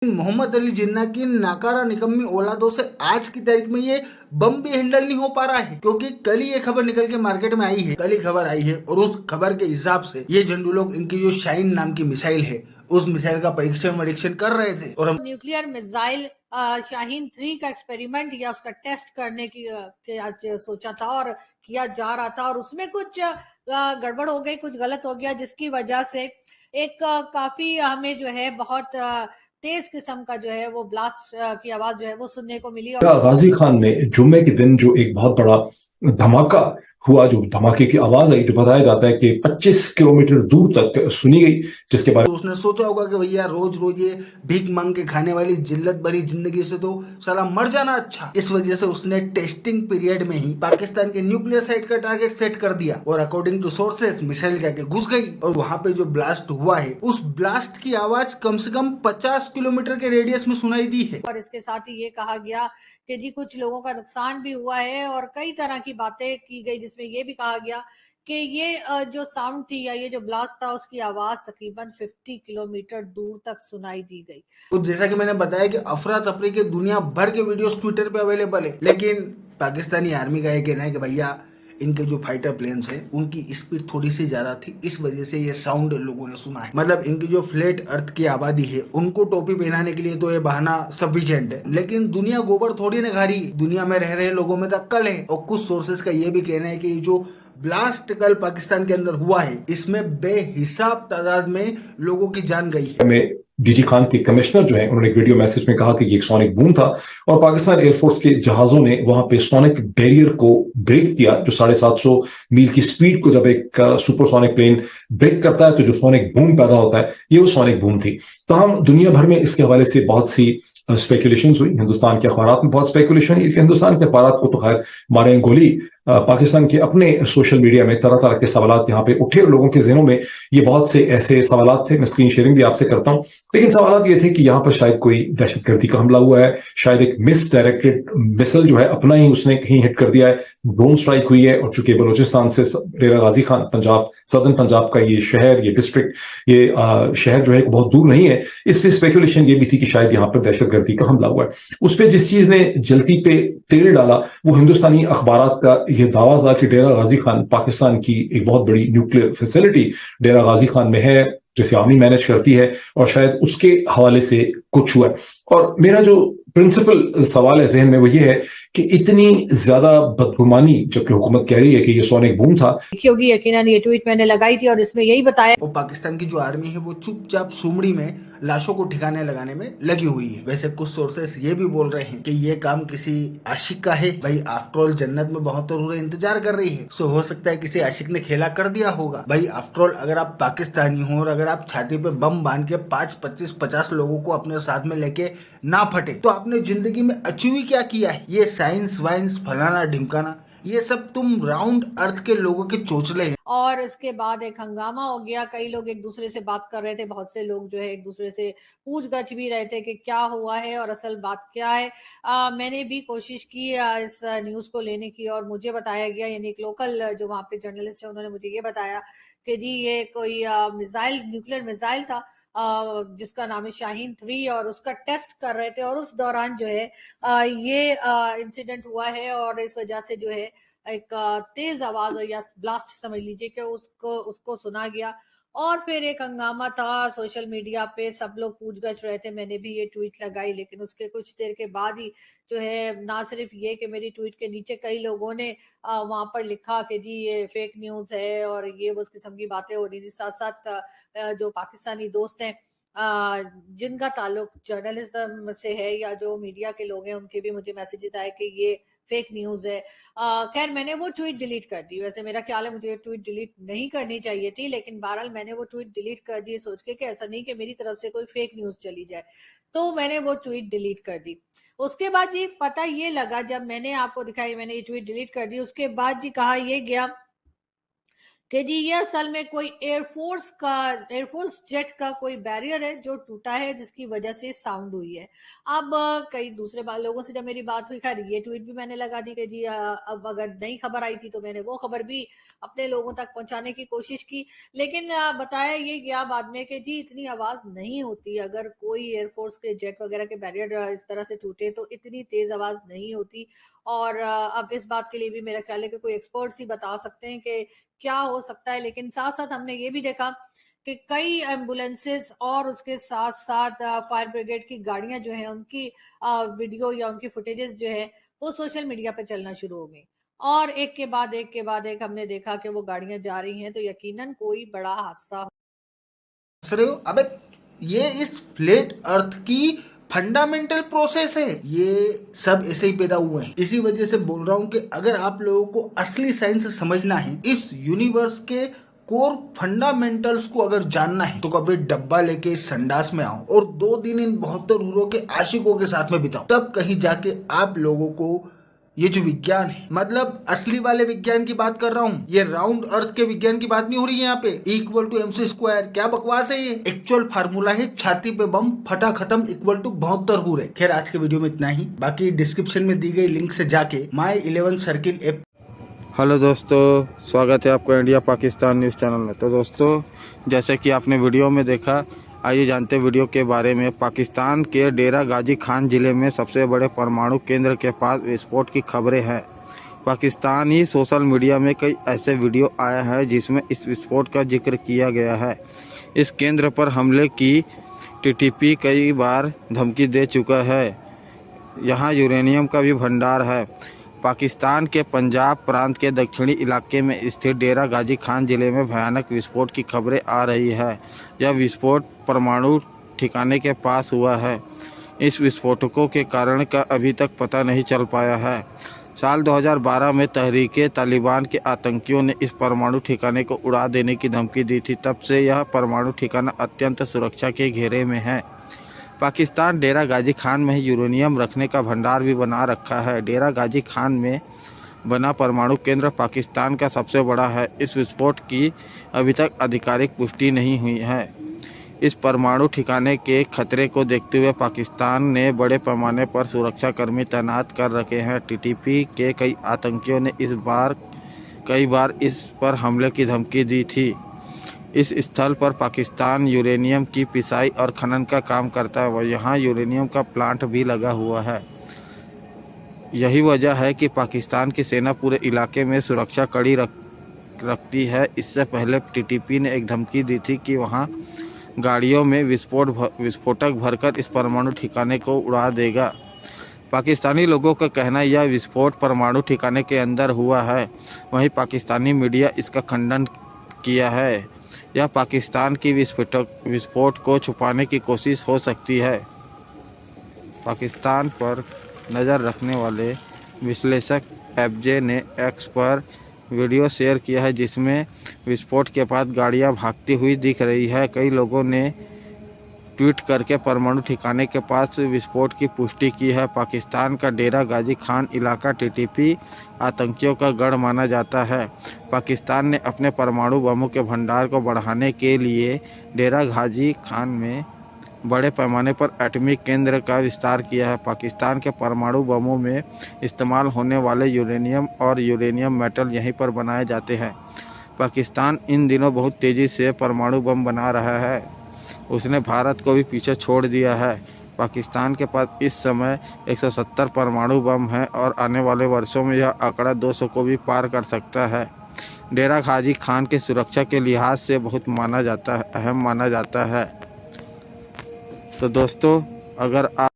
मोहम्मद अली जिन्ना की नाकारा निकम्मी औलादों से आज की तारीख में ये बम भी हैंडल नहीं हो पा रहा है, क्योंकि कल ही ये खबर निकल के मार्केट में आई है, कल ही खबर आई है और उस खबर के हिसाब से ये झंडू लोग इनकी जो शाहीन नाम की मिसाइल है उस मिसाइल का परीक्षण कर रहे थे और हम न्यूक्लियर मिसाइल शाहीन 3 का एक्सपेरिमेंट या उसका टेस्ट करने की आज सोचा था और किया जा रहा था, और उसमें कुछ गड़बड़ हो गई, कुछ गलत हो गया, जिसकी वजह से एक काफी हमें जो है बहुत तेज किस्म का जो है वो ब्लास्ट की आवाज जो है वो सुनने को मिली। और गाजी खान में जुम्मे के दिन जो एक बहुत बड़ा धमाका हुआ, जो धमाके की आवाज आई, जो बताया जाता है कि 25 किलोमीटर दूर तक सुनी गई, जिसके बारे तो उसने सोचा होगा कि भैया रोज रोज ये भीख मांग के खाने वाली जिल्लत भरी जिंदगी से तो साला मर जाना अच्छा। इस वजह से उसने टेस्टिंग पीरियड में ही पाकिस्तान के न्यूक्लियर साइट का टारगेट सेट कर दिया और अकॉर्डिंग टू सोर्सेस मिसाइल जाके घुस गई और वहां पे जो ब्लास्ट हुआ है उस ब्लास्ट की आवाज कम से कम 50 किलोमीटर के रेडियस में सुनाई दी है। और इसके साथ ही ये कहा गया कि जी कुछ लोगों का नुकसान भी हुआ है और कई तरह की बातें की गई, जिसमें ये भी कहा गया कि ये जो साउंड थी या ये जो ब्लास्ट था उसकी आवाज तकरीबन 50 किलोमीटर दूर तक सुनाई दी गई। तो जैसा कि मैंने बताया कि अफरा तफरी के दुनिया भर के वीडियोस ट्विटर पे अवेलेबल है, लेकिन पाकिस्तानी आर्मी का ये कहना है कि भैया इनके जो फाइटर प्लेन्स हैं उनकी स्पीड थोड़ी सी ज्यादा थी, इस वजह से ये साउंड लोगों ने सुना है। मतलब इनकी जो फ्लैट अर्थ की आबादी है उनको टोपी पहनाने के लिए तो ये बहाना सफिशिएंट है, लेकिन दुनिया गोबर थोड़ी न खा रही, दुनिया में रह रहे लोगों में तो अक्ल है। और कुछ सोर्सेज का ये भी कहना है कि ये जो ब्लास्ट कल पाकिस्तान के अंदर हुआ है इसमें बेहिसाब तादाद में लोगों की जान गई है। में डीजी खान के कमिश्नर जो है, उन्होंने एक वीडियो मैसेज में कहा कि ये एक सोनिक बूम था और पाकिस्तान एयरफोर्स के जहाजों ने वहां पे सोनिक बैरियर को ब्रेक किया। जो 750 मील की स्पीड को जब एक सुपरसोनिक प्लेन ब्रेक करता है तो जो सोनिक बूम पैदा होता है, ये वो सोनिक बूम थी। तो हम दुनिया भर में इसके हवाले से बहुत सी स्पेकुलेशन हुई, हिंदुस्तान के अखबार में बहुत स्पेकुलेशन हुई। हिंदुस्तान के अखबार को तो खैर मारे गोली, पाकिस्तान के अपने सोशल मीडिया में तरह तरह के सवाल यहाँ पे उठे और लोगों के जहनों में ये बहुत से ऐसे सवाल थे। मैं स्क्रीन शेयरिंग भी आपसे करता हूँ, लेकिन सवाल ये थे कि यहाँ पर शायद कोई दहशतगर्दी का हमला हुआ है, शायद एक मिस डायरेक्टेड मिसल जो है अपना ही उसने कहीं हिट कर दिया है, ड्रोन स्ट्राइक हुई है। और चूंकि बलोचिस्तान से डेरा गाजी खान पंजाब, सदर्न पंजाब का ये शहर, ये डिस्ट्रिक्ट, ये शहर जो है बहुत दूर नहीं है, इसलिए स्पेकुलेशन ये भी थी कि शायद यहाँ पर दहशतगर्दी का हमला हुआ है। उस पर जिस चीज ने जलती पे तेल डाला वो हिंदुस्तानी अखबार का यह दावा था कि डेरा गाजी खान पाकिस्तान की एक बहुत बड़ी न्यूक्लियर फैसिलिटी डेरा गाजी खान में है, जैसे आर्मी मैनेज करती है, और शायद उसके हवाले से कुछ हुआ है। और मेरा जो प्रिंसिपल सवाल है जहन में वो ये है कि इतनी ज्यादा बदगुमानी जबकि हुकूमत कह रही है कि ये सोनिक बूम था। क्योंकि यकीनन ये ट्वीट मैंने लगाई थी और इसमें यही बताया। और पाकिस्तान की जो आर्मी है वो चुपचाप सुमड़ी में लाशों को ठिकाने लगाने में लगी हुई है। वैसे कुछ सोर्सेस ये भी बोल रहे हैं कि ये काम किसी आशिक का है। भाई आफ्टर ऑल जन्नत में बहुत और इंतजार कर रही है, सो हो सकता है किसी आशिक ने खेला कर दिया होगा। भाई आफ्टर ऑल अगर आप पाकिस्तानी हो और अगर आप छाती पे बम बांध के 5, 25, 50 लोगों को अपने साथ में लेके ना फटे तो आपने जिंदगी में अचीव क्या किया है? ये साइंस वाइंस फलाना ढिमकाना ये सब तुम राउंड अर्थ के लोगों के चोचले हैं। और इसके बाद एक हंगामा हो गया, कई लोग एक दूसरे से बात कर रहे थे, बहुत से लोग जो है एक दूसरे से पूछ-गछ भी रहे थे कि क्या हुआ है और असल बात क्या है। मैंने भी कोशिश की इस न्यूज़ को लेने की और मुझे बताया गया, यानी एक लोकल जो वहाँ पे जर्नलिस्ट है उन्होंने मुझे ये बताया कि जी ये कोई मिसाइल, न्यूक्लियर मिसाइल था जिसका नाम है शाहीन 3 और उसका टेस्ट कर रहे थे और उस दौरान जो है ये इंसिडेंट हुआ है और इस वजह से जो है एक तेज आवाज हो या ब्लास्ट समझ लीजिए कि उसको उसको सुना गया और फिर एक हंगामा था सोशल मीडिया पे, सब लोग पूछ-गछ रहे थे। मैंने भी ये ट्वीट लगाई, लेकिन उसके कुछ देर के बाद ही जो है ना सिर्फ ये कि मेरी ट्वीट के नीचे कई लोगों ने वहां पर लिखा कि जी ये फेक न्यूज है और ये वो उस किस्म की बातें हो रही थी। साथ साथ जो पाकिस्तानी दोस्त हैं जिनका ताल्लुक जर्नलिज्म से है या जो मीडिया के लोग हैं उनके भी मुझे मैसेजेस आए कि ये फेक न्यूज है। खैर मैंने वो ट्वीट डिलीट कर दी। वैसे मेरा ख्याल है मुझे ये ट्वीट डिलीट नहीं करनी चाहिए थी, लेकिन बहरहाल मैंने वो ट्वीट डिलीट कर दी सोच के कि ऐसा नहीं कि मेरी तरफ से कोई फेक न्यूज चली जाए, तो मैंने वो ट्वीट डिलीट कर दी। उसके बाद जी पता ये लगा, जब मैंने आपको दिखाई मैंने ये ट्वीट डिलीट कर दी, उसके बाद जी कहा ये गया कि जी ये असल में कोई एयरफोर्स जेट का कोई बैरियर है जो टूटा है, जिसकी वजह से साउंड हुई है। अब कई दूसरे लोगों से जब मेरी बात हुई, खैर ये ट्वीट भी मैंने लगा दी कि जी अब अगर नई खबर आई थी तो मैंने वो खबर भी अपने लोगों तक पहुंचाने की कोशिश की, लेकिन बताया ये गया बाद में कि जी इतनी आवाज नहीं होती, अगर कोई एयरफोर्स के जेट वगैरह के बैरियर इस तरह से टूटे तो इतनी तेज आवाज नहीं होती। और अब इस बात के लिए भी मेरा ख्याल है कि कोई एक्सपर्ट्स ही बता सकते हैं कि क्या हो सकता है। लेकिन साथ साथ हमने ये भी देखा कि कई एम्बुलेंसेस और उसके साथ साथ फायर ब्रिगेड की गाड़ियां जो हैं उनकी वीडियो या उनकी फुटेजेस जो है वो सोशल मीडिया पे चलना शुरू हो गई, और एक के बाद एक के बाद एक हमने देखा कि वो गाड़ियां जा रही हैं, तो यकीनन कोई बड़ा हादसा हंस रहे हो? अबे ये इस फ्लैट अर्थ की फंडामेंटल प्रोसेस है। ये सब ऐसे ही पैदा हुए हैं। इसी वजह से बोल रहा हूं कि अगर आप लोगों को असली साइंस समझना है, इस यूनिवर्स के कोर फंडामेंटल्स को अगर जानना है, तो कभी डब्बा लेके इस संडास में आओ और 2 दिन इन 72 हीरो के आशिकों के साथ में बिताओ। तब कहीं जाके आप लोगों को ये जो विज्ञान है, मतलब असली वाले विज्ञान की बात कर रहा हूँ, ये राउंड अर्थ के विज्ञान की बात नहीं हो रही है यहाँ पे। इक्वल टू MC स्क्वायर, क्या बकवास है ये? एक्चुअल फार्मूला है छाती पे बम फटा खत्म इक्वल टू 72 पूरे। खैर आज के वीडियो में इतना ही। बाकी डिस्क्रिप्शन में दी गई लिंक से जाके माई 11 सर्किल ऐप। हेलो दोस्तों, स्वागत है आपका इंडिया पाकिस्तान न्यूज़ चैनल में। तो दोस्तों, जैसे कि आपने वीडियो में देखा, आइए जानते हैं वीडियो के बारे में। पाकिस्तान के डेरा गाजी खान ज़िले में सबसे बड़े परमाणु केंद्र के पास विस्फोट की खबरें हैं। पाकिस्तानी सोशल मीडिया में कई ऐसे वीडियो आए हैं जिसमें इस विस्फोट का जिक्र किया गया है। इस केंद्र पर हमले की TTP कई बार धमकी दे चुका है। यहाँ यूरेनियम का भी भंडार है। पाकिस्तान के पंजाब प्रांत के दक्षिणी इलाके में स्थित डेरा गाजी खान ज़िले में भयानक विस्फोट की खबरें आ रही है। यह विस्फोट परमाणु ठिकाने के पास हुआ है। इस विस्फोटकों के कारण का अभी तक पता नहीं चल पाया है। साल 2012 में तहरीके तालिबान के आतंकियों ने इस परमाणु ठिकाने को उड़ा देने की धमकी दी थी। तब से यह परमाणु ठिकाना अत्यंत सुरक्षा के घेरे में है। पाकिस्तान डेरा गाजी खान में यूरेनियम रखने का भंडार भी बना रखा है। डेरा गाजी खान में बना परमाणु केंद्र पाकिस्तान का सबसे बड़ा है। इस विस्फोट की अभी तक आधिकारिक पुष्टि नहीं हुई है। इस परमाणु ठिकाने के खतरे को देखते हुए पाकिस्तान ने बड़े पैमाने पर सुरक्षाकर्मी तैनात कर रखे हैं। TTP के कई आतंकियों ने कई बार इस पर हमले की धमकी दी थी। इस स्थल पर पाकिस्तान यूरेनियम की पिसाई और खनन का काम करता है और यहाँ यूरेनियम का प्लांट भी लगा हुआ है। यही वजह है कि पाकिस्तान की सेना पूरे इलाके में सुरक्षा कड़ी रखती है। इससे पहले TTP ने एक धमकी दी थी कि वहाँ गाड़ियों में विस्फोटक भरकर इस परमाणु ठिकाने को उड़ा देगा। पाकिस्तानी लोगों का कहना यह विस्फोट परमाणु ठिकाने के अंदर हुआ है। वहीं पाकिस्तानी मीडिया इसका खंडन किया है। यह पाकिस्तान की विस्फोट को छुपाने की कोशिश हो सकती है। पाकिस्तान पर नज़र रखने वाले विश्लेषक FJ ने X पर वीडियो शेयर किया है जिसमें विस्फोट के बाद गाड़ियां भागती हुई दिख रही है। कई लोगों ने ट्वीट करके परमाणु ठिकाने के पास विस्फोट की पुष्टि की है। पाकिस्तान का डेरा गाजी खान इलाका TTP आतंकियों का गढ़ माना जाता है। पाकिस्तान ने अपने परमाणु बमों के भंडार को बढ़ाने के लिए डेरा गाजी खान में बड़े पैमाने पर एटॉमिक केंद्र का विस्तार किया है। पाकिस्तान के परमाणु बमों में इस्तेमाल होने वाले यूरेनियम और यूरेनियम मेटल यहीं पर बनाए जाते हैं। पाकिस्तान इन दिनों बहुत तेज़ी से परमाणु बम बना रहा है। उसने भारत को भी पीछे छोड़ दिया है। पाकिस्तान के पास इस समय 170 परमाणु बम है और आने वाले वर्षों में यह आंकड़ा 200 को भी पार कर सकता है। डेरा गाजी खान की सुरक्षा के लिहाज से बहुत अहम माना जाता है। तो दोस्तों, अगर आप